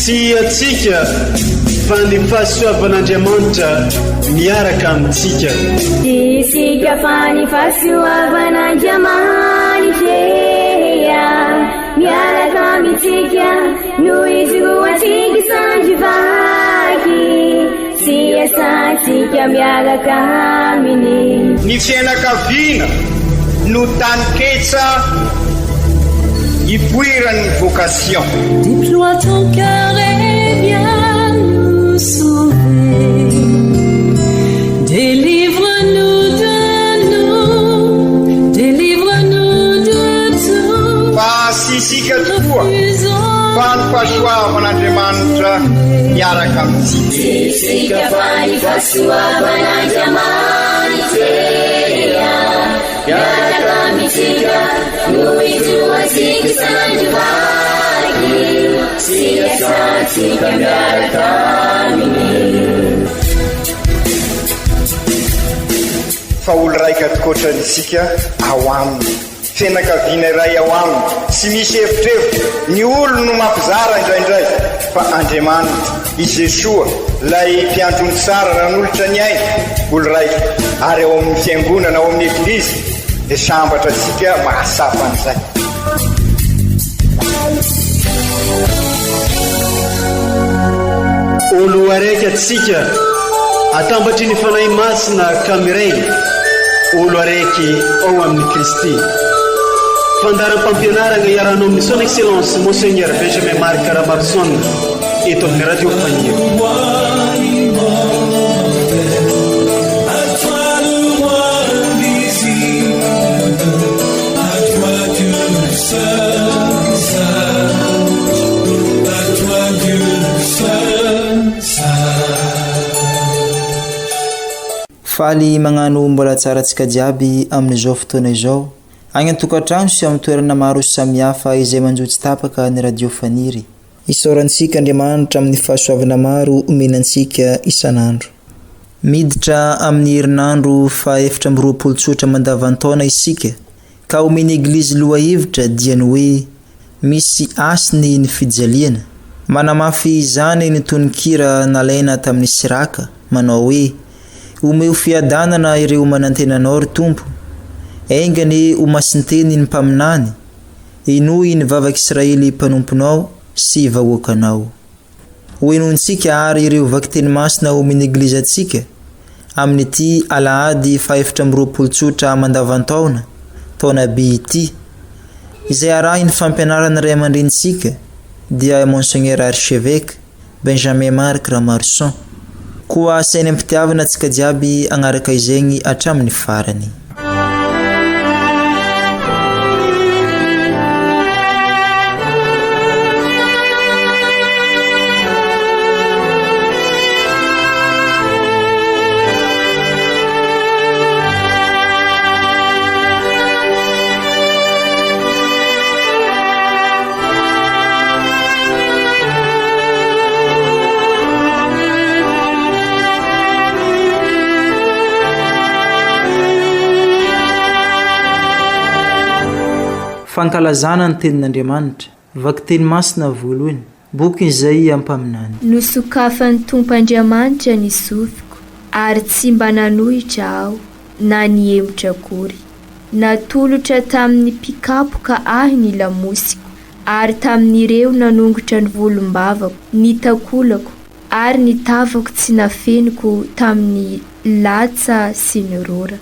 Tsy atsika fa ny fahasoavan'Andriamanitra miaraka amintsika. Isika fa ny fahasoavan'Andriamanitra miaraka amintsika noho izy roantsika sandrivaky. Tsy asantsika miaraka aminy. Ny fianakaviana no taniketsa ipoiran'ny vocation. Déploie ton cœur et viens nous sauver. Délivre-nous de nous, délivre-nous de tout. Fasisika tokoa fa ny fahasoavan'Andriamanitra miaraka amintsika. Isika fa ny fahasoavan'Andriamanitra miaraka amintsika noho izy roantsika sandrivaky. Tsy asantsika miaraka aminy. Fa olo raika atikoatrantsika ao aminy, fianakaviana iray ao aminy, tsy misy hevitrevitra. Ny olo no mampizara indraindray, fa Andriamanitra i Jesoa lay mpiandrony tsara nanolotra ny aina olo raika. Ary ao amin'ny fiangonana, ao amin'ny eglizy dia sambatra antsika mahasapa an'izay. Olo araiky atsika atambatry ny fanahy masina ka miray. Olo araiky ao amin'ny Kristy. Fandaram-pampianarana iaranao amin'ny son excellence Monseigneur Benjamin Marc Caramarson eto amin'ny radio Fania. Faly magnano mbola tsara tsika jiaby amin'izao fotoana izao agny an-tokantrano sy amin'ny toerana maro samihafa izay manjotsy tapaka ny radio Faniry. Isaorantsika Andriamanitra amin'ny fahasoavana maro omenantsika isan'andro. Miditra amin'ny herinandro fa 7 tsotra mandavantaona isika ka omeny eglizy loha hevitra dia ny hoe misy asiny ny fijaliana. Manamafy izany ny tononkira nalaina tamin'ny Siraka manao hoe omeo fiadanana ireo manantenanao ry Tompo. Aingany ho masinteny ny mpaminany, inoy ny vavak'Israely mpanomponao sy vahoakanao. Hoenontsika ary ireo vakiteny masina omeny eglizatsika amin'ity alahady fa 7 tsotra mandavantaona taona B ity, izay arahin'ny fampianarana ray aman-drenitsika dia Monseigneur Archevêque Benjamin Marc Caramarson. Koa sainy ampitiavana tsika jiaby agnaraka izegny hatramin'ny farany. Fankalazana ny tenin'Andriamanitra, vakiteny masina voalohany, boky izay ampaminany. Nosokafan'ny Tompo Andriamanitra ny sofiko, ary tsy mba nanohitra aho na niemotra akory. Natolotra tamin'ny mpikapoka ahy ny lamosiko, ary tamin'ireo nanongotra ny volombavako, ny takolako, ary ny tavako tsy nafeniko tamin'ny latsa sy ny rora.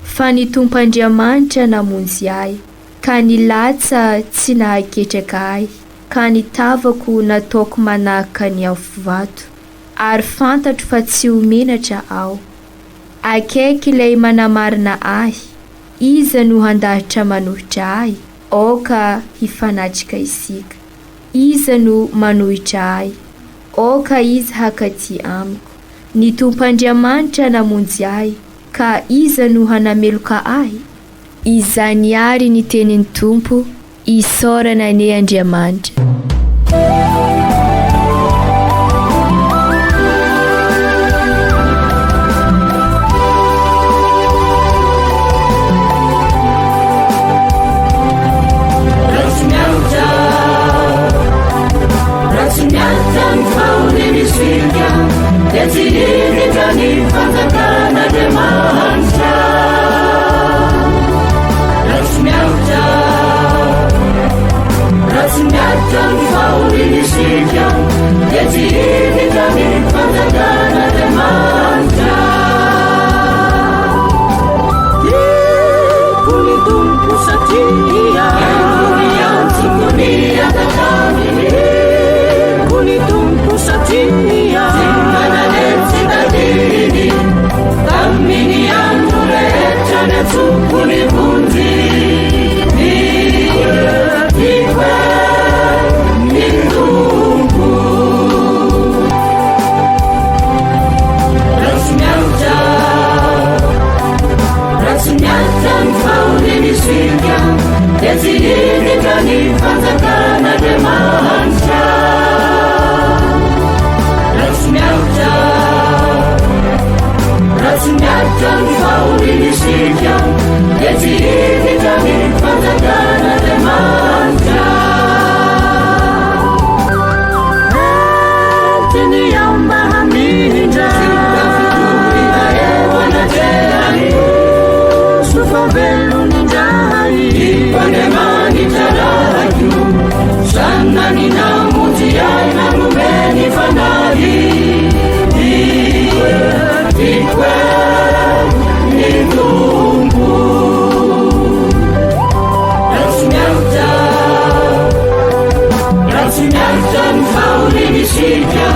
Fa ny Tompo Andriamanitra namonjy ahy, ka ny latsa tsy nahaketraka ahy, ka ny tavako nataoko manahaka ny avovato, ary fantatro fa tsy homenatra aho. Akaiky ilay manamarina ahy, iza no handahatra manohitra ahy, oka hifanatrika isika. Iza no manohitra ahy, oka iza hakaty amiko. Ny Tompo Andriamanitra namonjy ahy, ka iza no hanameloka ahy. Izany ary ny tenin'ny Tompo, isaorana ny Andriamanitra. Raha tsy mianatra dia tsy hiditra ny fanjakan'Andriamanitra. Ratsy miavitra ny fahorinisika dia tsy hiditra ny fanjakan'Andriamanitra. Tiako ny Tompo satria tsokony atataminy. Tiako ny Tompo satria tsy manaletsy dadiny tamin'ny andro rehetra ny atsokony vonjy. Dia tsy hiditra ny fanjakan'Andriamanitra. Ratsy miavitra ny fahorinisika dia tsy hiditra ny fanjakan'Andriamanitra. Antiny aho mba hamindra fitopina eo anatrehany sofa velon'indray Andriamanitra rahako sanany namonjy ahy nanomeny fanahy. Tiako ny Tompo. Ratsy miavitra ny fahorinisika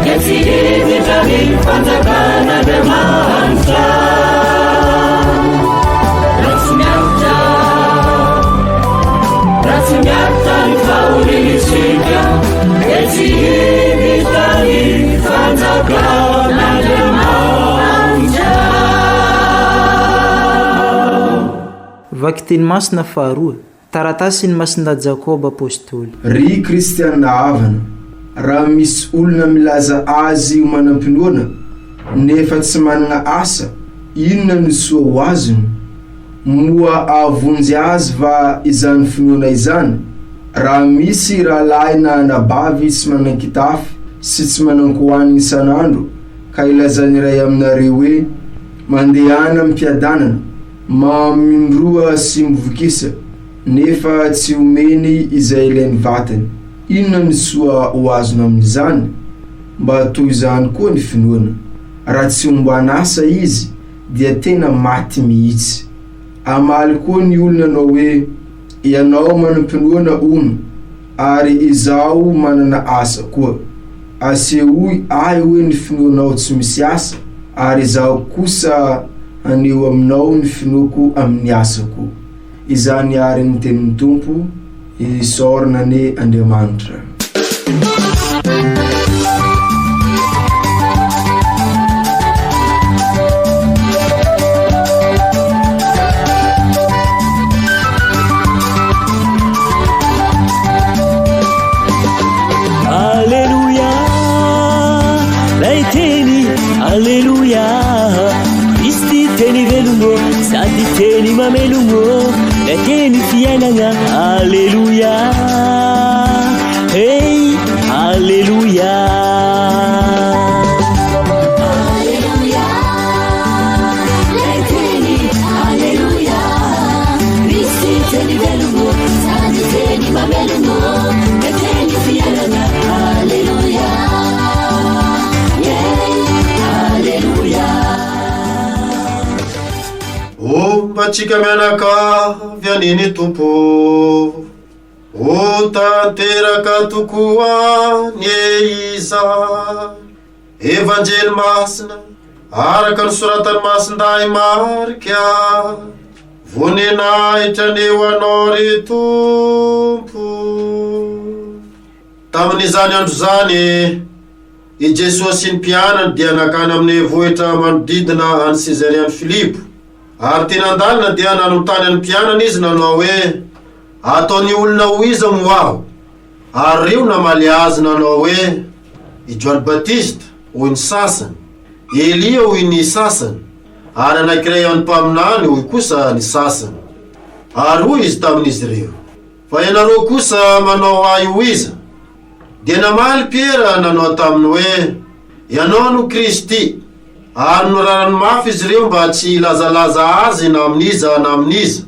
dia tsy hiditra ny fanjakan'Andriamanitra. Ratsy miavitra ny fahorinisika dia tsy hiditra ny fanjakan'Andriamanitra. Vaky teny masina faharoa, taratasy ny masinda Jakoba apôstôly. Ry kristianina havana, raha misy olona milaza azy ho manampinoana nefa tsy manana asa, inona no soa ho azony? Moa avonjy azy va izany finoana izany? Raha misy rahalahy na anabavy tsy manan-kitafy sy tsy manan-kohaniny isan'andro, ka ilazany iray aminareo hoe mandehana ampiadanana, mamindroa sy mivokisa, nefa tsy omeny izay ilainy vatany. Inona ny soa ho azony amin'izany? Mba toy izany koa ny finoana. Raha tsy omboana asa izy dia tena maty mihitsy. Amaly koa ny olona anao hoe ianao manampinoana ono ary izaho manana asa koa. Asehoy ahy hoe ny finoanao tsy misy asa ary izaho kosa aneo aminao ny finoako amin'ny asako. Izany ary ny tenin'ny Tompo, isaorana ne Andriamanitra. Alleluia, lay teny alleluia, Kristi teny velono sady teny mamelono, lay teny fiainana alleluia. Hey, alleluia. Alleluia, lay teny alleluia, Kristi teny velono sady teny mamelono, lay teny fiainana alleluia. Ompatsika mianakavy aniny Tompo, o tanteraka tokoa ny iza evanjely masina araka ny soratany masinday marika voninahitra neo anao ry Tompo. Tamin'izany andro zany i Jesosy sy ny mpianany dia nakany amin'ny vohitra manodidina any Cesarea Filipo. Ary tena andalina dia nanontany any mpianany izy nanao hoe ataony olona ho iza mo aho? Ary rio namaly azy nanao hoe i Joany Batista hoy ny sasany, Elia hoy ny sasany, ary anankiray amin'ny mpaminany hoy kosa ny sasany. Ary hoy izy tamin'izy ireo, fa ianareo kosa manao ay ho iza? Dia namaly Piera nanao taminy hoe ianao no Kristy, ary norarany mafy izy ireo mba tsy lazalaza azy na aminiza na aminiza.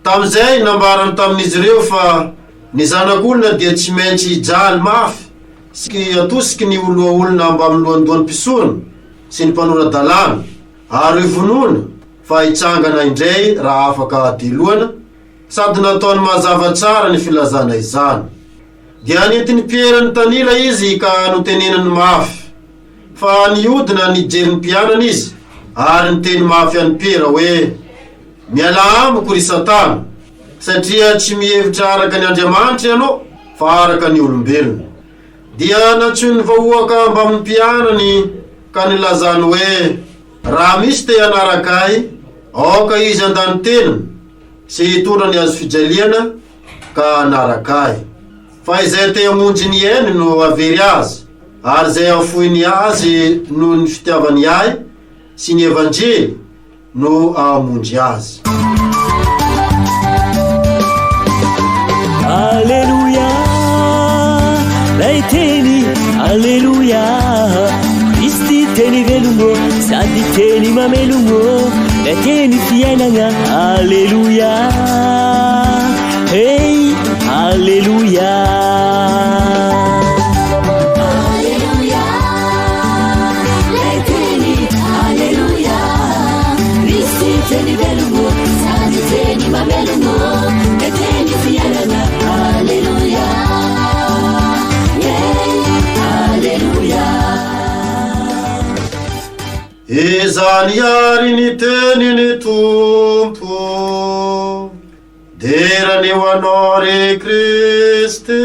Tam'izay nambarany tamin'izy ireo fa ny zanak'olona dia tsy maintsy hijaly mafy sy atosiky ny olona mba milohandohan'ny mpisoana sy ny mpanora-dalàna, ary vonona fa hitsangana indray raha afaka diloana, sady nataony mazava tsara ny filazana izany. Dia nentiny pierany tanila izy ka notenenany mafy, fa niodina nijery ny mpianana izy ary niteny mafy any Piera hoe miala amiko ry Satana, satria tsy mihevitra araka ny Andriamanitra ianao fa araka ny olombelona. Dia natsoiny vahoaka mba amin'ny mpianany ka nilazany hoe raha misy te anarakay, aoka izy andany tenany sy hitondra ny azo fijaliana ka anarakay. Fa izay te hamonjy ny ainy no avery azy, ary izay afoiny azy no ny fitiavany ahy sy ny evanjely no amonjy azy. Alleluia, lay teny alleluia, Kristy teny velogno sady teny mamelogno, lay teny fiainagna alleluia, hey alleluia. Alleluia, lay teny alleluia, Kristy teny velogno sady teny mamelogno, lay teny fiainagna alleluia, alleluia. Izany ary ny teniny Tompo, derany ho anao re Kristy.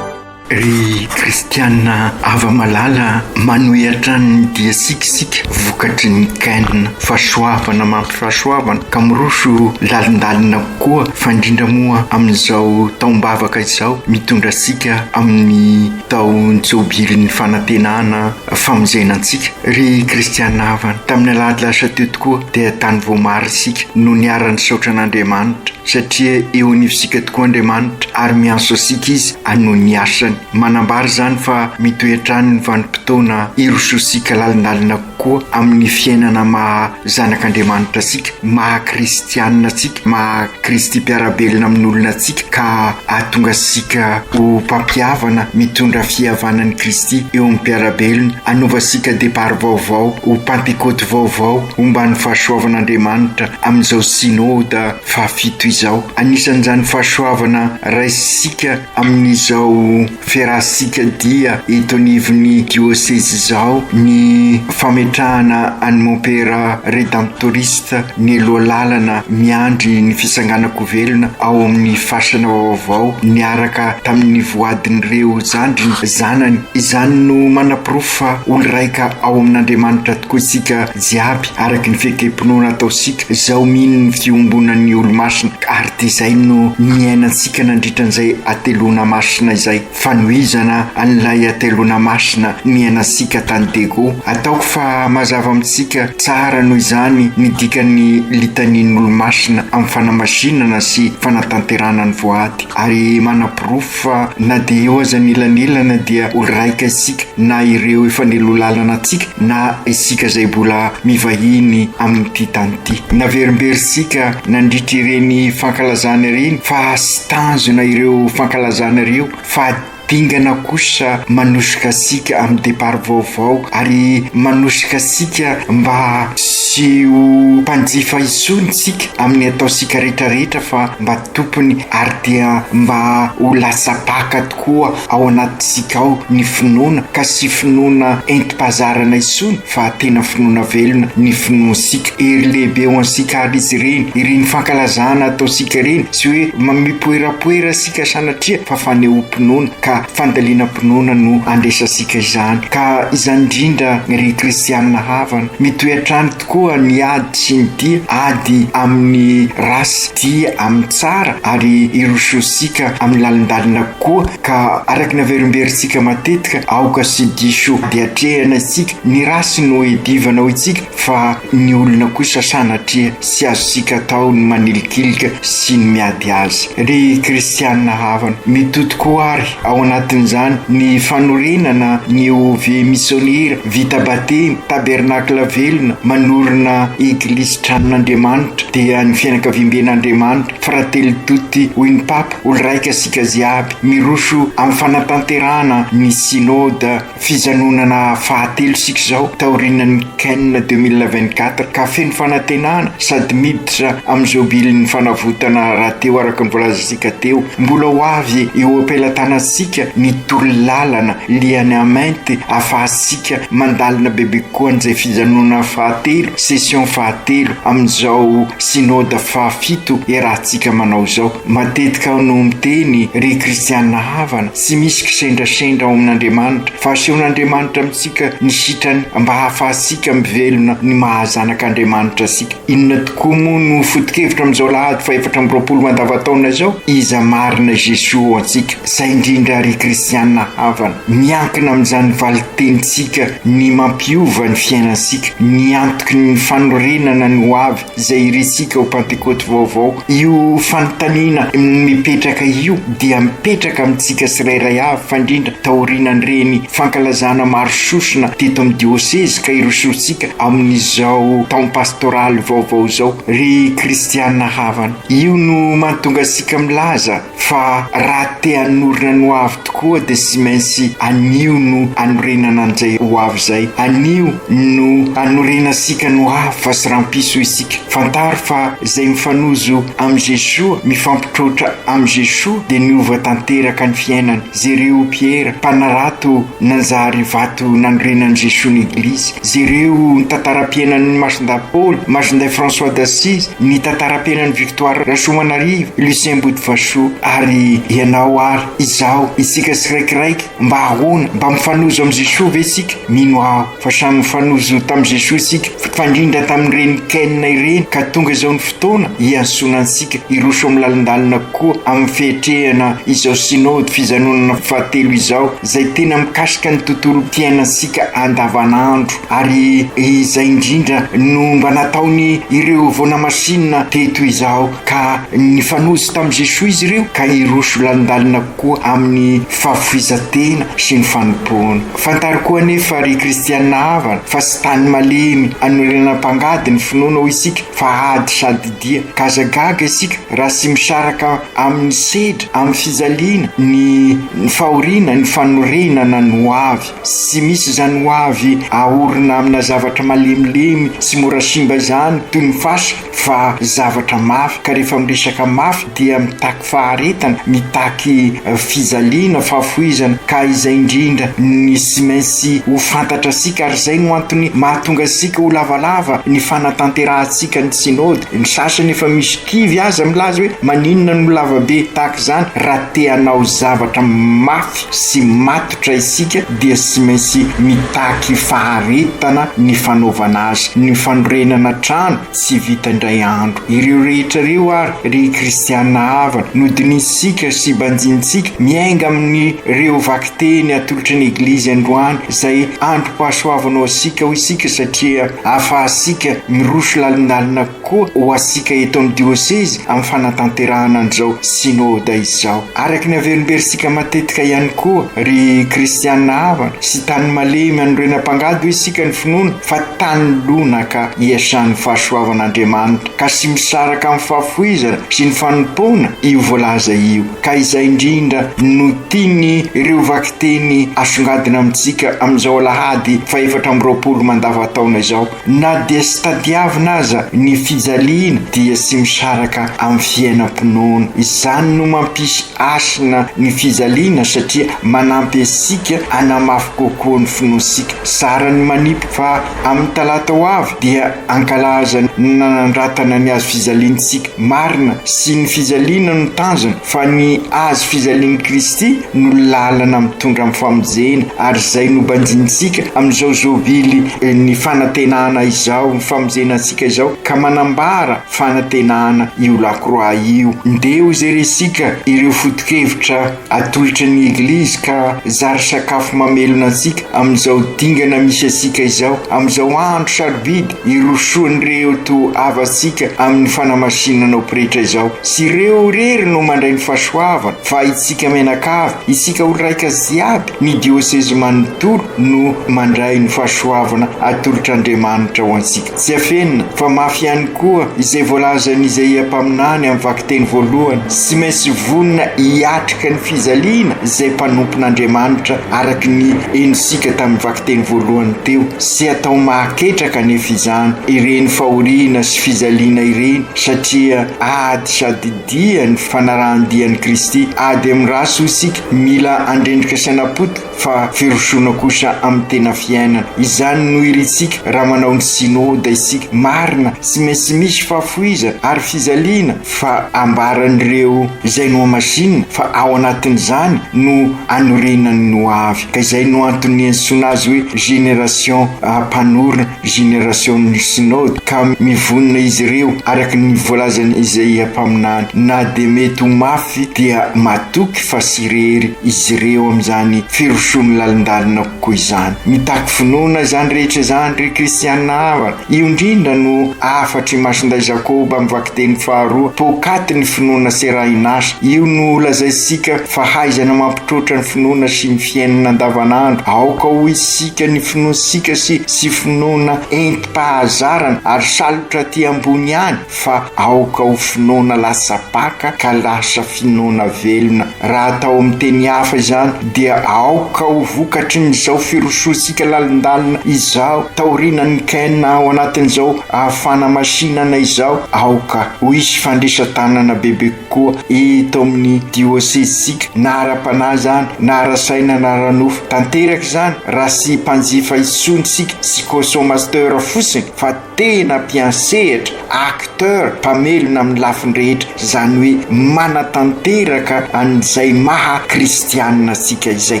Ry kristianina ava malala manohitra ny dia sikisika vokatry ny kainina fahasoavana mampifahasoavana ka miroso lalindalina koa fa indrindra moa amin'izao taombavaka izao mitondra sika amin'ny taon jobilin'ny fanantenana famonjenantsika. Ry kristianina ava tamin'ny alahady lasa teo tokoa dia tany voamary isika no niarany saotra an'Andriamanitra, satria eo anivosika tokoa Andriamanitra ary mianso asika izy ano ny asany. Manambary zany fa mitoetrany ny vanim-potoana irososika lalindalina koa amin'ny fiainana maha zanak'Andriamanitra sika, maha kristianina sika, maha Kristy mpiarabelona amin'olona sika, ka ahatonga sika ho mpampiavana mitondra fihavanan'ny Kristy eo amin'ny mpiarabelona, anova sika départ vaovao ho Pentecôte vaovao homba ny fahasoavan'Andriamanitra amin'izao synode fahafito izao. Anisan'izany fahasoavana raisika amin'izao ferasika dia eto anivon'ny diocèse izao ny fametrahana any Montpera Redemptoriste ny aloha lalana miandry ny fisanganako velona ao amin'ny fasana vaovao niaraka tamin'ny voadin'ireo zandriny zanany. Izany no manapirofo fa olo raika ao amin'Andriamanitra tokoa isika jiaby araka ny fekempinoana ataosika zao mino ny fiombonan'ny olo-masina, ary dia izay no miainantsika nandritran'izay atelona masina izay, fanohizana an'ilay atelona masina miainasika tany Dego. Ataoko fa mazava amintsika tsara noho izany ny dikan'ny litanian'olo masina amin'ny fanamasinana sy fanatanterana ny voady, ary manapirofo fa na dia eo aza nilanilana dia olo raika isika, na ireo efa nilolalana antsika na isika zay mbola mivahiny amin'ity tany ity. Naverimberisika nandritra ireny fankalazana ireny fa sy tanjona ireo fankalazana ireo fa dingana kosa manosika sika amin'ny départ vaovao, ary manosika sika mba sy ho mpanjifa isontsika amin'ny ataosika rehetrarehetra fa mba tompony, ary dia mba ho lasapaka tokoa ao anatisika ao ny finoana, ka sy finoana enti-pazarana isony fa tena finoana velona ny finoansika. Ery lehibe ho ansika ary izy ireny fankalazana ataosika ireny, sy hoe mipoerapoera sika sanatria fa fanehoam-pinoana ka fandaliana-pinoana no andresasika izany. Ka izany indrindra ry kristianina havana mitoetrany tokoa koa ny ady sy ny dia ady amin'ny rasy dia amin'ny tsara ary irososika amin'ny lalindalina koa ka araky naverimberitsika matetika aoka sy diso dia atrehana isika ny rasy no edivana ho itsika fa ny olona kosa sanatria sy azosika atao ny manilikilika sy ny miady azy. Ry kristianina havana mitoto ary ao anatin'izany ny fanorenana ny ovy missionnaire vita batemy tabernakla velona manorina eglizy tranon'Andriamanitra dia ny fianakavimben'Andriamanitra frately tutti win papa olo raika sika ziaby miroso amin'ny fanatanterana ny synode fijanonana fahatelo sika zao taorinan'ny Cannes 2024 ka feno fanantenana sady miditra amin'ny zobilin'ny fanavotana raha teo araka ny volazasika teo mbola ho avy eo ampelantanasika ny torolalana liany amainty afahasika mandalina bebe koa an'izay fijanona fahatelo session fahatelo amin'izao synode fahafito rahantsika manao zao. Matetika no miteny ry kristianina havana sy misy kisendrasendra ao amin'Andriamanitra fa asehon'Andriamanitra amintsika ny sitrany mba hahafahasika mivelona ny mahazanak'Andriamanitra sika. Inona tokoa moa no foto-kevitra amin'izao lahady fa 420 mandavataona zao iza marina Jesosy antsika zay indrindra ry kristianina havana miankina amin'izany valitentsika ny mampiova ny fiainansika ny antoky ny fanorenana ny hoavy zay irisika ho pentekoty vaovao. Io fanontaniana mipetraka io dia mipetraka amintsika sirairay avy fa indrindra taorinan'ireny fankalazana maro sosona teto amin'ny dioseza ka irososika amin'izao taon pastoraly vaovao zao. Ry kristianina havana io no mahatonga asika milaza fa raha te hanorina ny hoavy tokoa dia sy maintsy anio no anorenana an'izay hoavy zay, anio no anorenasika ny hoavy fa sy rampiso isika. Fantaro fa zay mifanozo amin'ny Jesosy mifampitrotra amin'ny Jesosy dia niova tanteraka ny fiainany. Zereo Pierre mpanarato nanjary vato nanorenan'i Jesosy ny eglizy, zereo ny tantara-piainan'ny Masinday Paul, Masinday François d'Assise, ny tantara-piainan'ny Victoire Rasomanarivo, Lucien Boudvachot. Ary ianao ary izao isika siraikiraiky mba ahoana mba mifanozo amin'ny Jesosy ve isika? Mino aho fa samy mifanozo tamin'i Jesosy isika fa indrindra tamin'ireny Cannes ireny ka tonga izao ny fotoana hiansonansika iroso amin'ny lalindalina koa amin'ny fiatrehana izao synode fijanonana fahatelo izao zay tena mikasika ny tontolo fiainansika andavanandro ary izay indrindra no mba nataony ireo vonamasinina teto izao ka nifanozo tamin'i Jesosy izy ireo ka iroso lalindalina koa amin'ny fahafoizatena sy ny fanompoana. Fantaro koa anefa ry kristianina havana fa sy tany malemy anorenana mpangady ny finoana ho isika fa ady sady dia ka zagaga isika raha sy misaraka amin'ny sedra amin'ny fizaliana ny fahoriana ny fanorenana ny hoavy sy misy zany hoavy ahorina amina zavatra malemilemy sy mora simba zany toy ny fasa fa zavatra mafy ka rehefa miresaka mafy dia mitaky faharetana mitaky fizaliana fahafoizana ka izay indrindra ny sy maintsy ho fantatra sika ary zay no antony mahatonga sika ho lavalava ny fanatanterahasika ny synode. Ny sasany efa misy kivy aza milaza hoe maninona no lavabe tahaka zany raha te hanao zavatra mafy sy matotra isika dia sy maintsy mitaky faharetana ny fanaovana azy ny fanorenana trano tsy vita indray andro. Ireo rehetra reo ary ry kristianina havana nodinisika sy banjintsika miainga amin'ny reo vakiteny atolotry ny eglizy androany zay andro pasoavanao asika ho isika satria afahasika miroso lalindalina koa ho asika eto amin'ny dioseza amin'ny fanatanterahana an'izao synode izao. Araky ny averimberisika matetika ihany koa ry kristianina havana sy tany malemy anorenam-pangady ho isika ny finoana fa tany lonaka iasan'ny fahasoavan'Andriamanitra ka sy misaraka amin'ny fahafoizana sy ny fanompoana io voalaza io ka izay indrindra no tiany ireo vakiteny asongadina amintsika amin'izao lahady fa 420 mandavataona izao na dia sy tadiavina aza ny fijaliana dia sy misaraka amin'ny fiainam-pinoana. Izany no mampisy asina ny fijaliana satria manampy asika hanamafy kokoa ny finoasika. Sara ny manipy fa amin'ny talata ho avy dia ankalaza nanandratana ny azo fijaliantsika marina sy ny fijaliana no tanjona fa ny azo fizalian'i Kristy no lalana mitondra amin'ny famonjena, ary zay no banjintsika amin'izao Jobily ny fanantenana izao, ny famonjenantsika izao ka manambara fanantenana io lakroa io. Ndeo zay resika ireo foto-kevitra atolotra ny eglizy ka zary sakafo mamelona antsika amin'izao dingana misy asika izao, amin'izao andro sarobidy irosoan'ireo to avatsika amin'ny fanamasinana pretra izao. Sy ireo rery no mandray ny fahasoavana fa itsika menakavy, isika olraika ziaby ny dioseze manontolo no mandray ny fahasoavana atolotra Andriamanitra ho antsika. Tsy afenina fa mafy ihany koa izay voalazan'i Isaia mpaminany amin'ny vakiteny voalohany, tsy maintsy vonina hiatrika ny fizaliana izay mpanompon'Andriamanitra araky ny enosika tamin'ny vakiteny voalohany teo. Sy atao mahaketraka nefa izany ireny fahoriana sy fizaliana ireny, satria ady sady dia ny fanarahandian'i Kristy. Ady amin'ny raso isika mila andrendrika sainapotika fa firosoana kosa amin'ny tena fiainana. Izany no iritsika raha manao ny sinôda isika. Marina tsy maintsy misy fahafoiza ary fizaliana fa ambaran'ireo izay no amasinina fa ao anatin'izany no anorenany no avy. Ka izay no antony antsoina azy hoe génération mpanorona, génération ny sinôda, ka mivonina izy ireo araky ny voalazan'i Isaia mpaminany. Na de mety ho mafy dia matoky fa sy rery izy ireo amin'izany firosony lalindalina kokoa izany. Mitaky finoana zany rehetra zany ry kristianina havana. Io indrindra no afatry masinday Jakoba amin'ny vakiteny faharoa, pokaty ny finoana serahinasa. Io no lazaisika fa haizana mampitrotra ny finoana sy ny fiainana andavanandro. Aoka ho isika ny finoansika sy finoana enti-pahazarana ary salotra ty ambony any, fa aoka ho finoana lasapaka ka lasa finoana velona. Raha atao amin'ny teny hafa izany dia aoka ho vokatry n'izao firososika lalindalina izao, taorinan'ny Kaina ao anatin'izao fanamasinana izao. Aoka ho isy fandresan-tanana bebe koa eto amin'ny diosezitsika, na ara-panahy zany, na ara-saina, na ara-nofo. Tanteraky zany raha sy mpanjifa itsontsika sy consommateur fotsiny, fa tena mpiansehatra, acteur, mpamelona amin'ny lafiny rehetra, zany hoe manatanteraka an'izay maha kristianina tsika izay.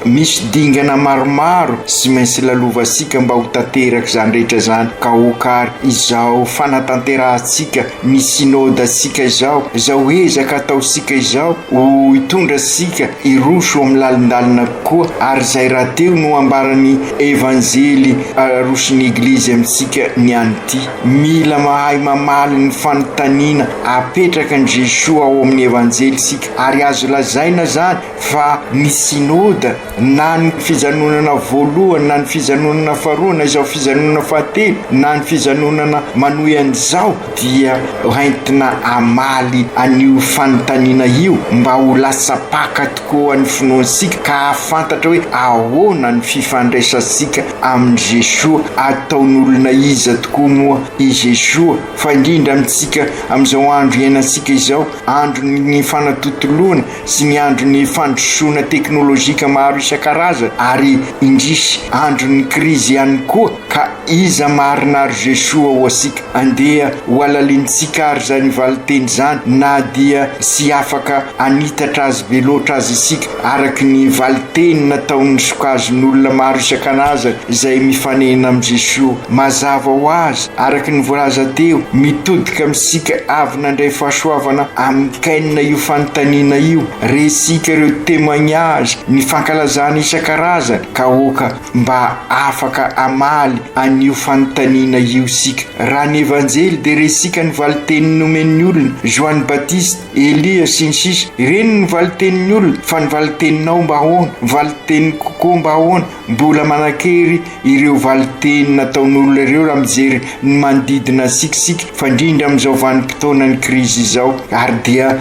Misy dingana maromaro sy maintsy lalovasika mba ho tanteraky zany rehetra zany. Ka okary izao fanatanterahantsika ny sinôda tsika izao, izao ezaka ataosika izao ho hitondra sika iroso amin'ny lalindalina koa. Ary zay raha teo no ambarany evanjely arosony eglizy amintsika ny an'ity. Mila mahay mamaly ny fanontaniana apetraka ny Jesosy ao amin'ny evanjely sika, ary azo lazaina zany fa ny sinôda na ny fijanonana voalohany na ny fijanonana faharoa na izao fijanonana fahatelo na ny fijanonana manohy an'izao dia entina amaly an'io fanontaniana io mba ho lasapaka tokoa ny finoansika, ka ahafantatra hoe ahoana ny fifandraisantsika amin'ny Jesosy. Ataon'olona iza tokoa moa i Jesosy, fa indrindra amintsika amin'izao andro iainantsika izao, andro ny fanatotoloana sy ny andro ny fandrosoana teknôlôjika maro isan-karazany, ary indrisy andro ny krizy ihany koa. Ka iza marina ary Jesosy ao asika, andeha ho alalintsika ary zany valiteny zany, na dia sy afaka anitatra azy be loatra azy isika araky ny valiteny nataon'ny sokazon'olona maro isan-karazany izay mifanena amin'ny Jesosy. Mazava ho azy araky ny voalaza teo, mitodika amintsika avy nandray fahasoavana amin'ny Kaina io fanontaniana io, resika ireo témoignage ny fankalazana isan-karazany, ka oka mba afaka amaly an'io fanontaniana io sika. Raha ny evanjely de resika ny valiteny nomen'ny olona, Joanny Baptiste, Elia sy ny sisa, ireny ny valitenin'ny olona, fa ny valiteninao mba ahoana, valiteny kokoa mba ahoana. Mbola manakery ireo valiteny nataon'olona ireo raha mijery ny manodidina ansikasika, fa indrindra amin'izao vanim-potoanany krizy izao. Ary dia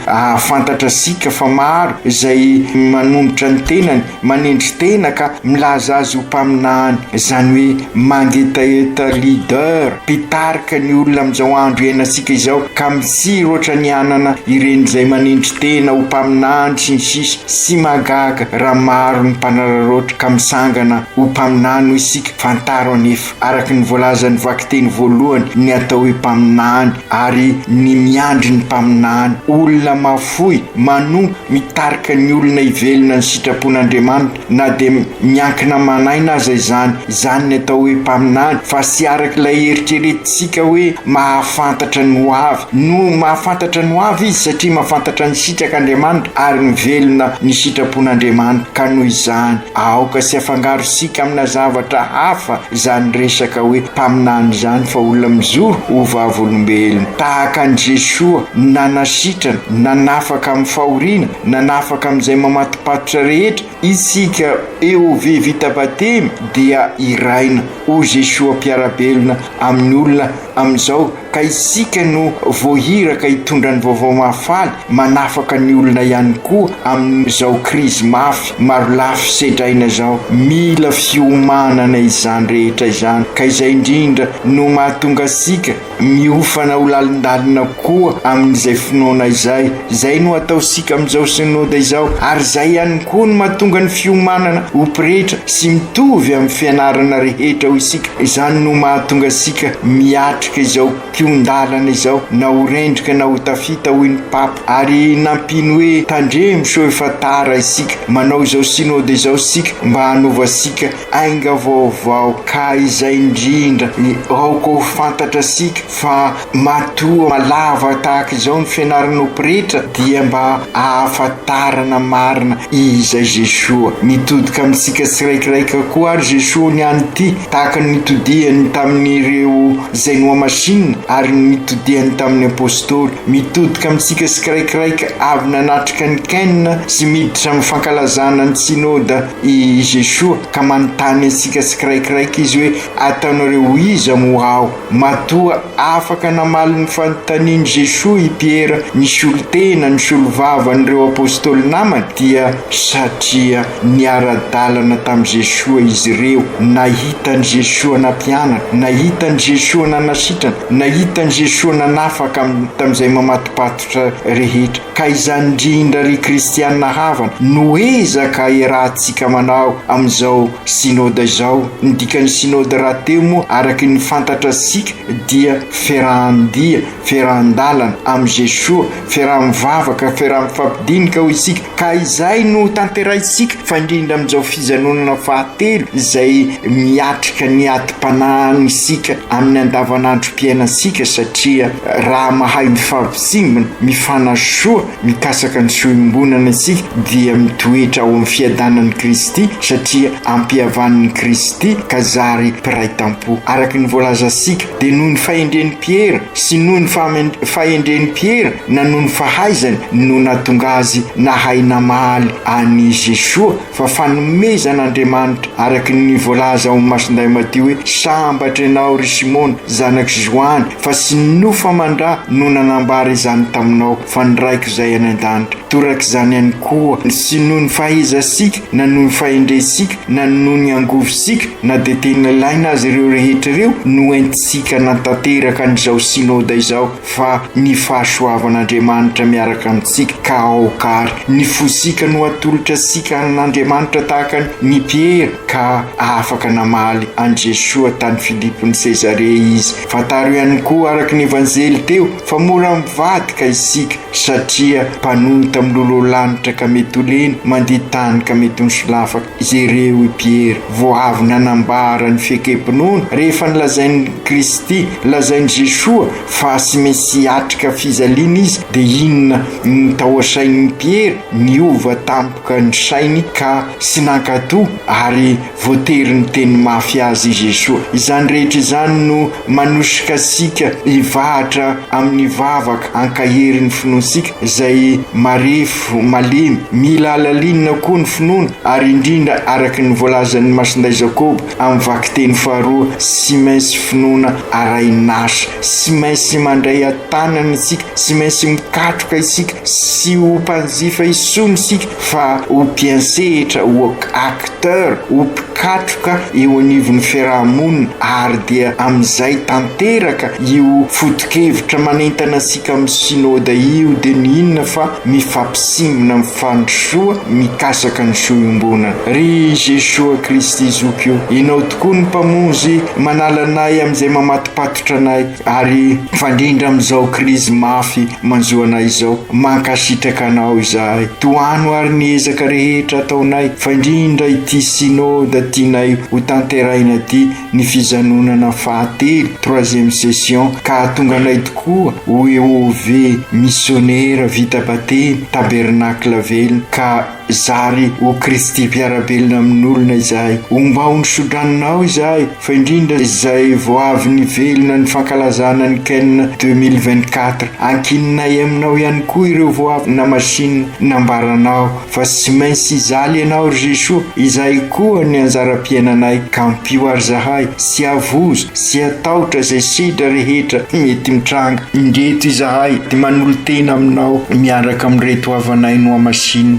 fantatra sika fa maro izay manombotra ny tenany, manendry tena ka milaza azy ho mpaminany, zany hoe mangetaeta leader mpitarika ny olona amin'izao andro iainantsika izao ka misiry ohatra ny anana ireny izay manindry tena ho mpaminany sy ny sisa sy magaga raha maro ny mpanararoatra ka misangana ho mpaminany ho isika fantaro anefa araka ny voalazan'ny vakiteny voalohany ny atao hoe mpaminany ary ny miandry ny mpaminany olona mafoy mano mitarika ny olona ivelona ny sitrapon'Andriamanitra na dia miankina manaina aza izany ny atao hoe mpaminany fa sy araka ilay eritreretintsika hoe mahafantatra ny ho avy no mahafantatra ny ho avy izy satria mahafantatra ny sitrak'Andriamanitra ary mivelona ny sitrapon'Andriamanitra ka noho izany aoka sy afangaro sika amina zavatra hafa izany resaka hoe mpaminany izany fa olona mizoro ho vavolombelona tahaka an Jesoa nanasitrana nanafaka amin'ny fahoriana nanafaka amin'izay mamatopatotra rehetra isika eo ve vita batemy dia iraina o Jesoa mpiarabelona amin'ny olona amin'izao ka isika no voahiraka hitondra ny vaovao mahafaly manafaka ny olona ihany koa amin'izao krizy mafy maro lafy sedraina zao mila fiomanana izany rehetra izany ka izay indrindra no mahatonga asika miofana ho lalindalina koa amin'izay finoana izay no ataosika amin'izao synoda izao ary izay ihany koa no mahatonga ny fiomanana ho pretra sy mitovy amin'ny fianarana rehetra ho isika izany no mahatonga asika miatrika izao kiondalana izao na ho rendrika na ho tafita ho iny papa ary nampino hoe tandremo so efa tara isika manao izao synody izao isika mba hanova asika ainga vaovao ka izay indrindra aoka ho fantatra asika fa matoa malava tahaka izao ny fianarana ho pretra dia mba ahafantarana marina iza Jesoa mitodika amintsika tsiraikiraika koa ary Jesoa ny any ty tahaka ny mitodiany tamin'ireo zay noa masinina ary mitodiany tamin'ny apôstôly mitodika amintsika tsiraikiraika avy nanatrika ny kenina sy miditra amin'ny fankalazana ny sinoda i Jesoa ka manontany antsika tsiraikiraika izy hoe ataonareo iza mo ao matoa afaka namaly ny fanontaniany Jesoa i Piera ny solotena ny solovavanyireo apôstôly namany dia satria niara-dalana tamin'i Jesoa izy ireo nahitany Jesoa nampianatra nahitany Jesoa nanasitrana nahitany Jesoa nanafaka tamin'izay mamatopatotra rehetra ka izany indrindra ry kristianina havana no ezaka iarahantsika manao amin'izao sinoda izao ny dikan'ny sinoda raha teo moa araky ny fantatra asika dia fiarahan-dia fiarahan-dalana amin'i Jesoa fiaraha-mivavaka fiaraha-mifampidinika ho isika ka izay no tanterahintsika fa indrindra amin'izao fijanonana fahatelo izay miatrika ny atim-panahiny isika amin'ny andavanandrom-piainantsika satria raha mahay mifampitsimbina mifanasoa mikasaka ny soimbonana isika dia mitoetra ao amin'ny fiadanan'i Kristy satria ampihavan'ny Kristy ka zary mpiray tampo araky ny voalaza asika dia noho ny fahendren'ny Piera sy noho ny fahendren'ny Piera na noho ny fahaizany no natonga azy nahay namaly any Jesoa fa fanomezan'Andriamanitra araky ny voalaza ao masinday Matio hoe sambatra ianao ry Simona zanaky Joany fa sy nofa mandra no nanambara izany taminao fa ny raiko izay any an-danitra toraka izany ihany koa sy noho ny fahaizasika na noho ny fahendresika na noho ny angovosika na dia tena ilaina azy ireo rehetra ireo no entisika nantanteraka an'izao sinoda izao fa ny fahasoavan'Andriamanitra miaraka amintsika ka aokary ny fosika no atolotra asika an'Andriamanitra tahaka ny Piera ka afaka namaly an Jesoa tany Filipo ny Sezarea izy fataro ihany koa araky ny evanjely teo fa mora mivadika isika satria mpanota milololanitra ka mety olena mandeha tany ka mety nisolafaka izereo i Piera voavy nanambara ny fihekempinoana rehefa nilazain'ny Kristy lazain'i Jesoa fa sy mesy atrika fizaliana izy dia inona ny tao asain'ny Piera niova tampoka ny sainy ka sy nankatoa ary voatery ny teny mafy azy i Jesoa izany rehetra izany no manosika asika hivahatra amin'ny vavaka ankaherin'ny finoantsika izay marefo malemy mila alalinina koa ny finoana ary indrindra araky ny voalazan'ny masinday Jakoba amin'ny vakiteny faharoa sy mainsy finoana araina asa sy maintsy mandray atanana isika, sy maintsy mikatroka isika sy ho mpanjifa isony isika fa ho mpiansehitra, ho acteur, ho mpikatroka eo anivon'ny fiarahamonina, ary dia amin'izay tanteraka io foto-kevitra manentana asika amin'ny synode io dia ny inona fa mifampisimina mifandrosoa mikasaka ny soiombonana. Ry Jesosy Kristy zoky io, inao tokoa ny mpamonjy manala anay amin'izay mamatipatotra anay, ary fandrindra amin'izao krizy mafy manjoanay izao, mankasitraka anao izahay. Toano ary ny ezaka rehetra ataonay, fandrindra ity synode tianay ho tanteraina ty ny fijanonana fahatelo 3e session, ka tonga anay tokoa ho EOV missionnaire vita batemy tabernacle velona, ka zary ho Kristy mpiarabelona amin'olona izahay, omba ho nisodranonao izahay, fa indrindra izay voavy ny velona ny fankalazana ny Cannes 2024, ankininay aminao ihany koa ireo voavy na masina nambaranao, fa tsy maintsy izaly ianao ry Jesosy, izay koa ny anjara-piainanay, ka mpio ary zahay sy avozo sy ataotra zay sidra rehetra mety mitranga, indreto izahay ty manolo tena aminao miaraka amin'reto havanay no masina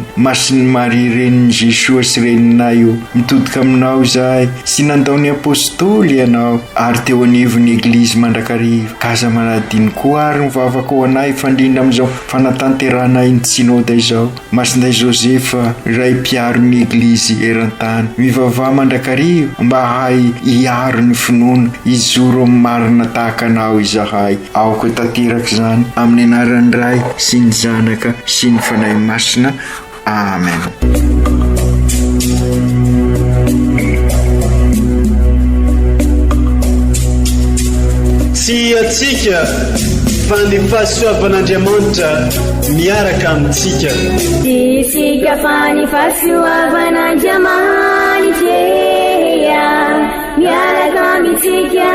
Maria reniny Jesosy sy reninay io, mitodika aminao izahay sy nandao ny apôstôly ianao, ary teo anivon'ny eglizy mandrakariva, kaza manadiny koa ary mivavaka ho anay fandrindra amin'izao fanatanteranay ny synode izao. Masinday Josefa ray mpiaro ny eglizy eran-tany, mivavah mandrakariva mba hay hiaro ny finoana izoro amin'ny marina tahaka anao izahay. Aoko tanteraka zany amin'ny anaran'ny Ray sy ny Zanaka sy ny Fanahy Masina. Amen. Tsy atsika fa ny fahasoavan'Andriamanitra miaraka amintsika. Isika fa ny fahasoavan'Andriamanitra miaraka amintsika,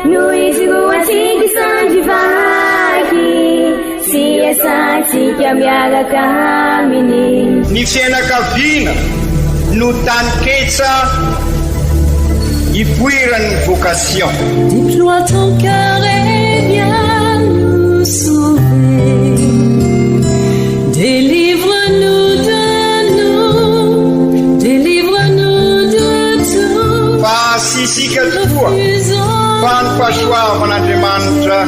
noho izy roa tsika sandrivaky, sy asantsika miaraka aminy. Ny fianakaviana no taniketsa ipoiran'ny vocation. Déploie ton cœur et viens nous sauver. Délivre-nous de nous, délivre-nous de tout. Fa sisika tokoa fa ny fahasoavan'Andriamanitra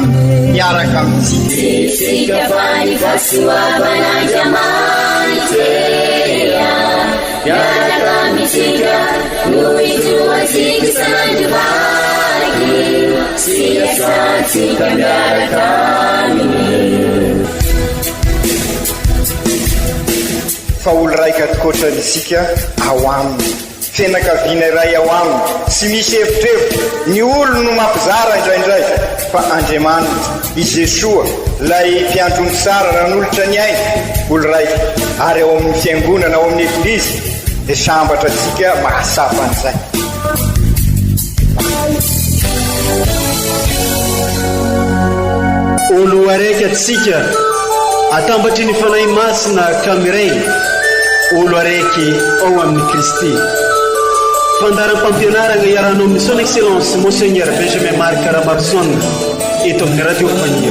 miaraka amintsika. Sisika fa ny fahasoavan'Andriamanitra miaraka amintsika, noho izy roa tsika sandrivaky, sy asantsika miaraka aminy. Fa olo raika atikoatran'isika ao aminy, fianakaviana iray ao aminy, tsy misy hevitrevitra, ny olo no mampizara indraindray, fa Andriamanitra i Jesosy lay mpiantrony tsara ranolotra ny ainy, olo raika, ary ao amin'ny fiangonana, ao amin'ny eglizy dia sambatra antsika mahasapa an'izay. Olo araiky atsika atambatry ny fanahy masina kamiray, olo araiky ao amin'ny Kristy. Fandaram-pampianarana iarahanao amin'ny son excellence Monseigneur Benjamin Marc Ramarson eto amin'ny Radio Fania.